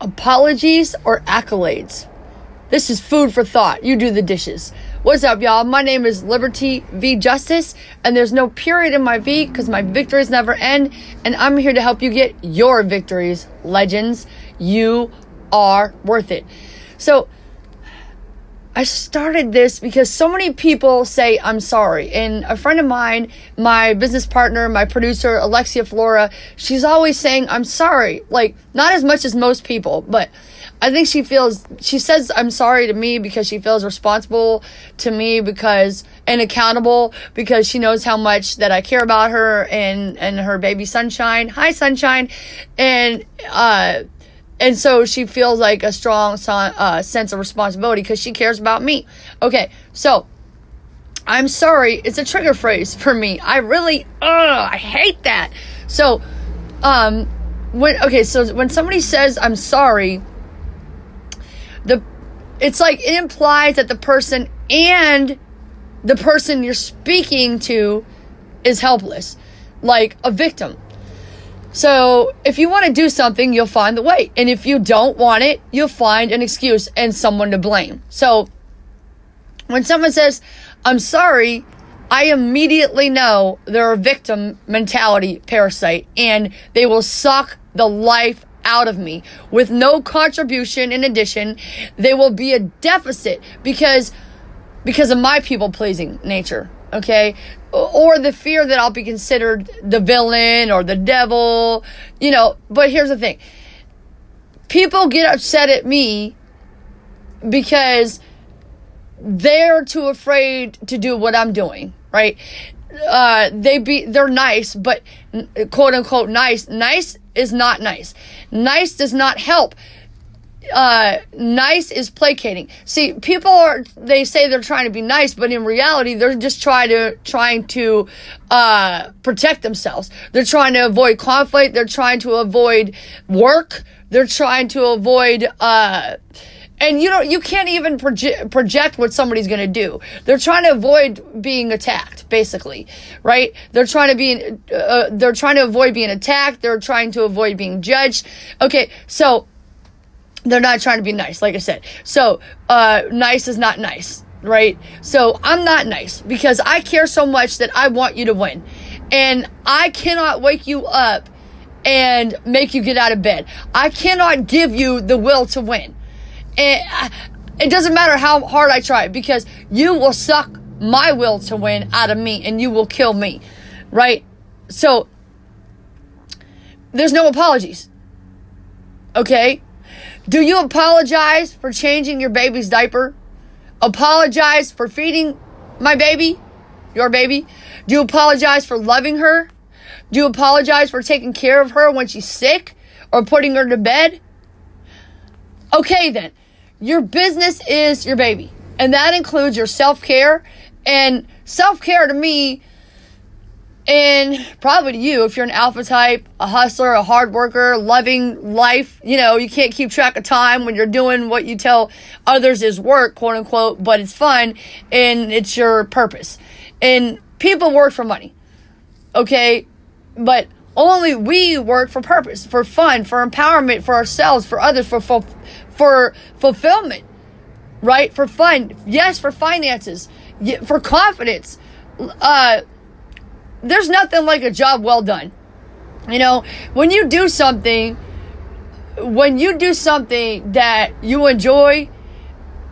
Apologies or accolades? This is food for thought. You do the dishes. What's up, y'all? My name is Liberty V Justice, and there's no period in my V because my victories never end, and I'm here to help you get your victories, legends. You are worth it. So, I started this because so many people say, I'm sorry. And a friend of mine, my business partner, my producer, Alexia Flora, she's always saying, I'm sorry. Like, not as much as most people, but I think she says I'm sorry to me because she feels responsible to me and accountable because she knows how much that I care about her and her baby Sunshine. Hi, Sunshine. And so she feels like a strong sense of responsibility because she cares about me. Okay, so I'm sorry. It's a trigger phrase for me. I hate that. So, when somebody says I'm sorry, it's like it implies that the person and the person you're speaking to is helpless, like a victim. So if you want to do something, you'll find the way. And if you don't want it, you'll find an excuse and someone to blame. So when someone says, I'm sorry, I immediately know they're a victim mentality parasite and they will suck the life out of me with no contribution. In addition, they will be a deficit because of my people-pleasing nature. Okay, or the fear that I'll be considered the villain or the devil, but here's the thing. People get upset at me because they're too afraid to do what I'm doing, right? They're nice, but quote unquote nice is not nice. Nice does not help. Nice is placating. See, they say they're trying to be nice, but in reality, they're just trying to protect themselves. They're trying to avoid conflict. They're trying to avoid work. They're trying to avoid, and you can't even project what somebody's going to do. They're trying to avoid being attacked, basically, right? They're trying to avoid being attacked. They're trying to avoid being judged. Okay, so they're not trying to be nice, like I said. So, nice is not nice, right? So, I'm not nice because I care so much that I want you to win. And I cannot wake you up and make you get out of bed. I cannot give you the will to win. And it doesn't matter how hard I try because you will suck my will to win out of me and you will kill me, right? So, there's no apologies, okay? Do you apologize for changing your baby's diaper? Apologize for feeding my baby? Your baby? Do you apologize for loving her? Do you apologize for taking care of her when she's sick or putting her to bed? Okay then. Your business is your baby. And that includes your self-care. And self-care to me, and probably to you, if you're an alpha type, a hustler, a hard worker, loving life, you can't keep track of time when you're doing what you tell others is work, quote unquote, but it's fun and it's your purpose. And people work for money, okay? But only we work for purpose, for fun, for empowerment, for ourselves, for others, for fulfillment, right? For fun, yes, for finances, for confidence, there's nothing like a job well done. When you do something that you enjoy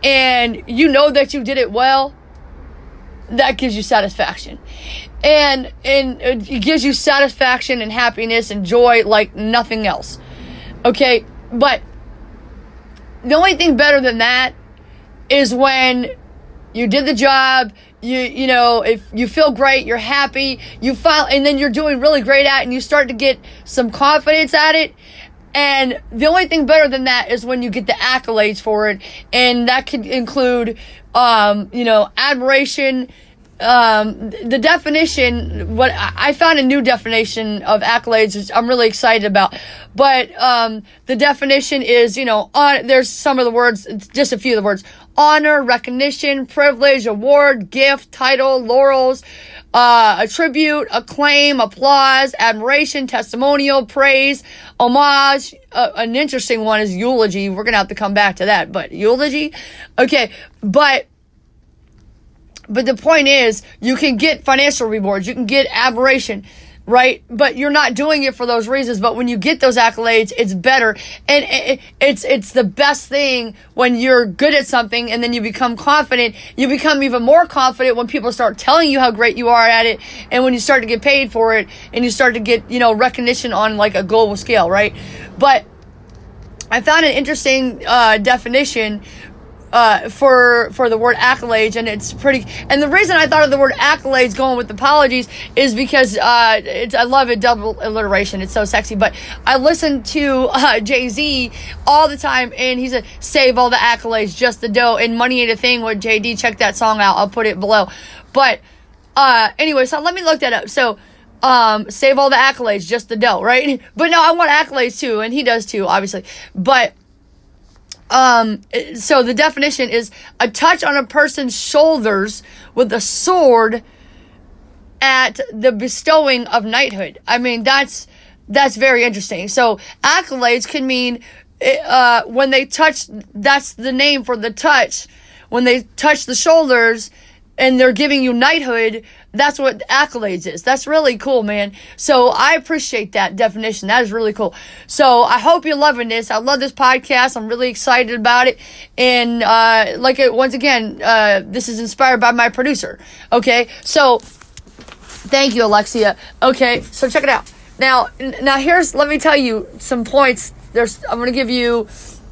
and you know that you did it well, that gives you satisfaction. And it gives you satisfaction and happiness and joy like nothing else. Okay? But the only thing better than that is when you did the job, if you feel great, you're happy, and then you're doing really great at it and you start to get some confidence at it. And the only thing better than that is when you get the accolades for it. And that could include, admiration, the definition, what I found a new definition of accolades, which I'm really excited about. But the definition is, there's some of the words, just a few of the words: honor, recognition, privilege, award, gift, title, laurels, attribute, acclaim, applause, admiration, testimonial, praise, homage. An interesting one is eulogy. We're gonna have to come back to that, but eulogy, okay, But the point is, you can get financial rewards, you can get admiration, right? But you're not doing it for those reasons. But when you get those accolades, it's better. And it's the best thing when you're good at something and then you become confident. You become even more confident when people start telling you how great you are at it, and when you start to get paid for it, and you start to get, recognition on like a global scale, right? But I found an interesting definition for the word accolades, and it's pretty. And the reason I thought of the word accolades going with apologies is because I love it, double alliteration. It's so sexy. But I listen to Jay-Z all the time, and he said, "Save all the accolades, just the dough." And Money Ain't a Thing with JD. Check that song out. I'll put it below. But anyway, so let me look that up. So save all the accolades, just the dough, right? But no, I want accolades too, and he does too, obviously. But so the definition is a touch on a person's shoulders with a sword at the bestowing of knighthood. I mean, that's very interesting. So accolades can mean, when they touch, that's the name for the touch. When they touch the shoulders and they're giving you knighthood, that's what accolades is. That's really cool, man. So I appreciate that definition. That is really cool. So I hope you're loving this. I love this podcast. I'm really excited about it. And once again, this is inspired by my producer. Okay, so thank you, Alexia. Okay, so check it out. Now let me tell you some points. I'm going to give you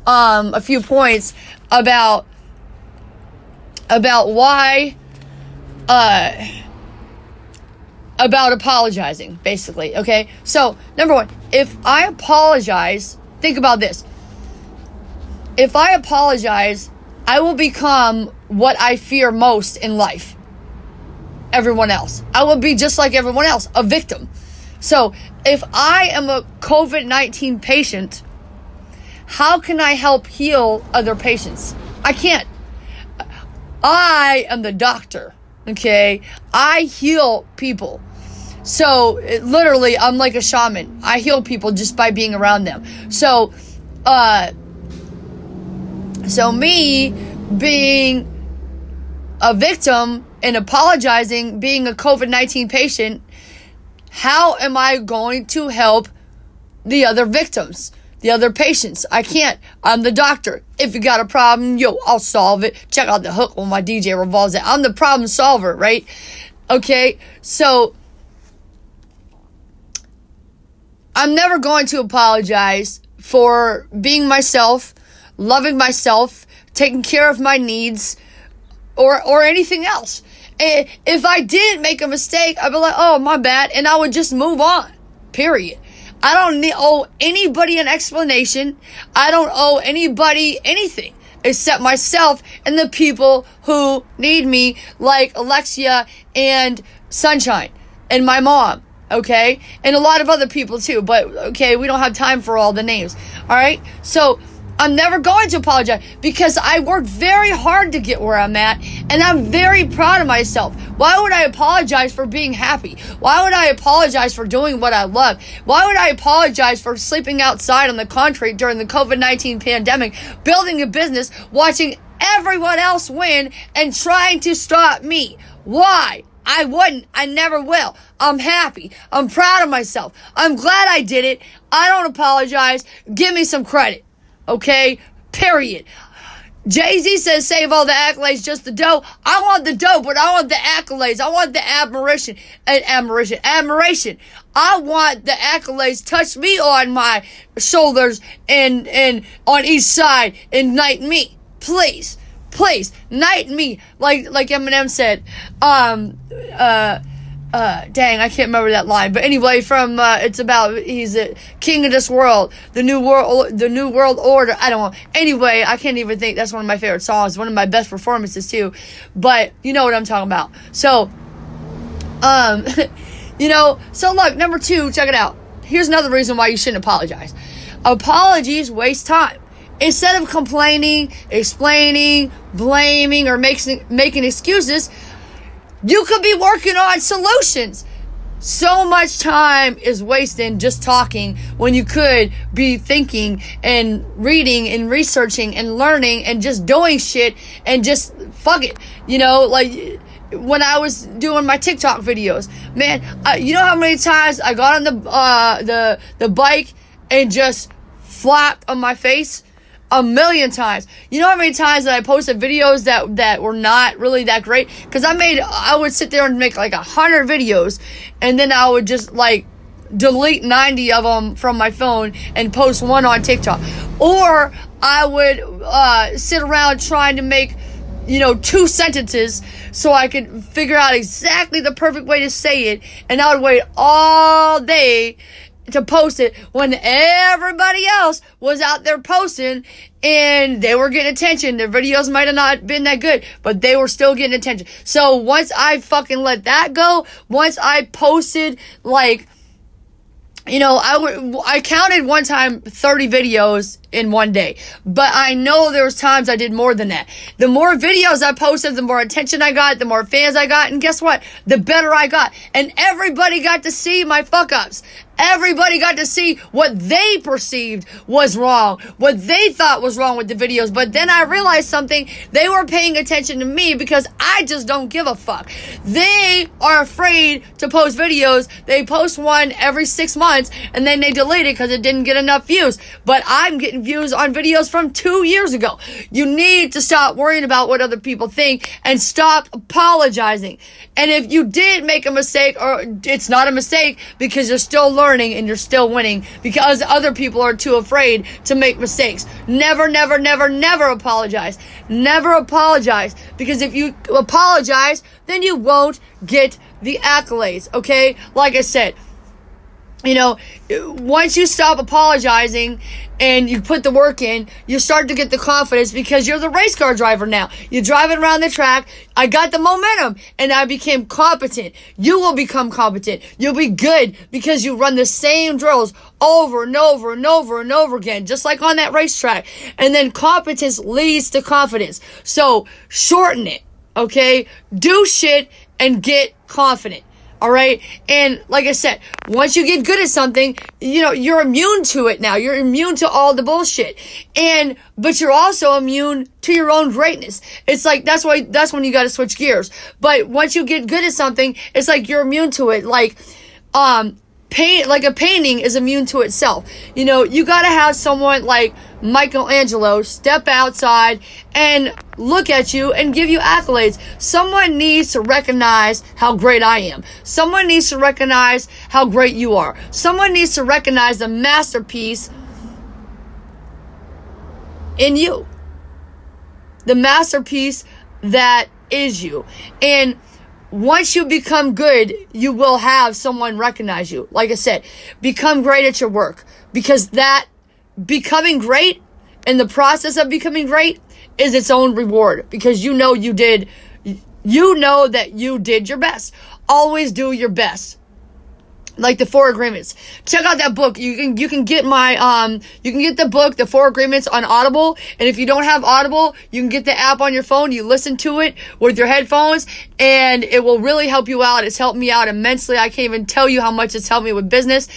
a few points about why. About apologizing, basically, okay? So, number one, if I apologize, think about this. If I apologize, I will become what I fear most in life. Everyone else. I will be just like everyone else, a victim. So, if I am a COVID-19 patient, how can I help heal other patients? I can't. I am the doctor. Okay, I heal people. So literally, I'm like a shaman. I heal people just by being around them. So me being a victim and apologizing, being a COVID-19 patient, how am I going to help the other victims, the other patients? I can't. I'm the doctor. If you got a problem, I'll solve it. Check out the hook when my DJ revolves it. I'm the problem solver, right? Okay, so I'm never going to apologize for being myself, loving myself, taking care of my needs, or anything else. If I did make a mistake, I'd be like, oh, my bad, and I would just move on, period. I don't owe anybody an explanation. I don't owe anybody anything except myself and the people who need me, like Alexia and Sunshine and my mom, okay? And a lot of other people too, but okay, we don't have time for all the names, all right? So I'm never going to apologize because I worked very hard to get where I'm at, and I'm very proud of myself. Why would I apologize for being happy? Why would I apologize for doing what I love? Why would I apologize for sleeping outside on the concrete during the COVID-19 pandemic, building a business, watching everyone else win, and trying to stop me? Why? I wouldn't. I never will. I'm happy. I'm proud of myself. I'm glad I did it. I don't apologize. Give me some credit. Okay? Period. Jay-Z says save all the accolades, just the dough. I want the dough, but I want the accolades. I want the admiration. I want the accolades. Touch me on my shoulders and on each side and knight me. Please. Please, knight me. Like Eminem said. Dang, I can't remember that line. But anyway, from it's about he's a king of this world, the new world order. I don't know. Anyway, I can't even think. That's one of my favorite songs. One of my best performances too. But you know what I'm talking about. So So look, number 2, check it out. Here's another reason why you shouldn't apologize. Apologies waste time. Instead of complaining, explaining, blaming, or making excuses, you could be working on solutions. So much time is wasted just talking when you could be thinking and reading and researching and learning and just doing shit and just fuck it. Like when I was doing my TikTok videos, man, you know how many times I got on the bike and just flapped on my face? 1,000,000 times. You know how many times that I posted videos that were not really that great? Because I would sit there and make like 100 videos, and then I would just like delete 90 of them from my phone and post one on TikTok. Or I would sit around trying to make 2 sentences so I could figure out exactly the perfect way to say it, and I would wait all day to post it when everybody else was out there posting and they were getting attention. Their videos might have not been that good, but they were still getting attention. So once I fucking let that go, once I posted like, I counted one time 30 videos in one day, but I know there was times I did more than that. The more videos I posted, the more attention I got, the more fans I got, and guess what? The better I got. And everybody got to see my fuck ups. Everybody got to see what they perceived was wrong, what they thought was wrong with the videos. But then I realized something. They were paying attention to me because I just don't give a fuck. They are afraid to post videos. They post one every 6 months and then they delete it because it didn't get enough views. But I'm getting views on videos from 2 years ago. You need to stop worrying about what other people think and stop apologizing. And if you did make a mistake, or it's not a mistake because you're still learning and you're still winning, because other people are too afraid to make mistakes. Never, never, never, never apologize. Never apologize, because if you apologize, then you won't get the accolades, okay? Like I said, once you stop apologizing and you put the work in, you start to get the confidence because you're the race car driver now. You're driving around the track. I got the momentum and I became competent. You will become competent. You'll be good because you run the same drills over and over and over and over again, just like on that racetrack. And then competence leads to confidence. So shorten it, okay? Do shit and get confident. All right. And like I said, once you get good at something, you're immune to it now. You're immune to all the bullshit. But you're also immune to your own greatness. It's like, that's when you got to switch gears. But once you get good at something, it's like you're immune to it. Like a painting is immune to itself. You got to have someone like Michelangelo step outside and look at you and give you accolades. Someone needs to recognize how great I am. Someone needs to recognize how great you are. Someone needs to recognize the masterpiece in you. The masterpiece that is you. And once you become good, you will have someone recognize you. Like I said, become great at your work, because that becoming great and the process of becoming great is its own reward, because you know that you did your best. Always do your best. Like the 4 Agreements. Check out that book. You can get the book, The 4 Agreements, on Audible. And if you don't have Audible, you can get the app on your phone. You listen to it with your headphones, and it will really help you out. It's helped me out immensely. I can't even tell you how much it's helped me with business.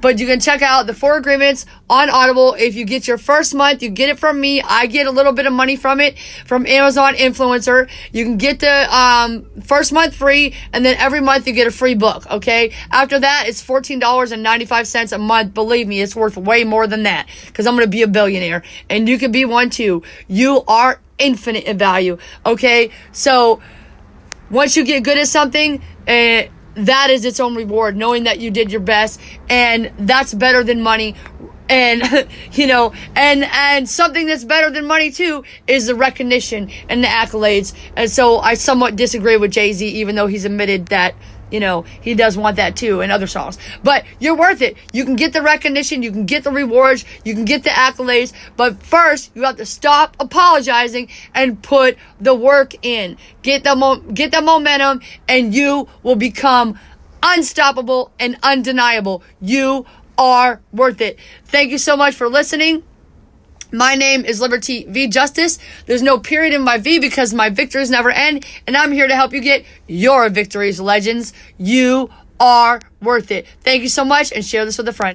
But you can check out the 4 Agreements on Audible. If you get your first month, you get it from me. I get a little bit of money from it, from Amazon Influencer. You can get the first month free, and then every month you get a free book, okay? After that, it's $14.95 a month. Believe me, it's worth way more than that, because I'm going to be a billionaire, and you could be one too. You are infinite in value, okay? So once you get good at something, that is its own reward, knowing that you did your best, and that's better than money. And, and something that's better than money too is the recognition and the accolades. And so I somewhat disagree with Jay-Z, even though he's admitted that he does want that too in other songs. But you're worth it. You can get the recognition. You can get the rewards. You can get the accolades. But first, you have to stop apologizing and put the work in. Get the momentum, and you will become unstoppable and undeniable. You are worth it. Thank you so much for listening. My name is Liberty V Justice. There's no period in my V because my victories never end, and I'm here to help you get your victories, legends. You are worth it. Thank you so much, and share this with a friend.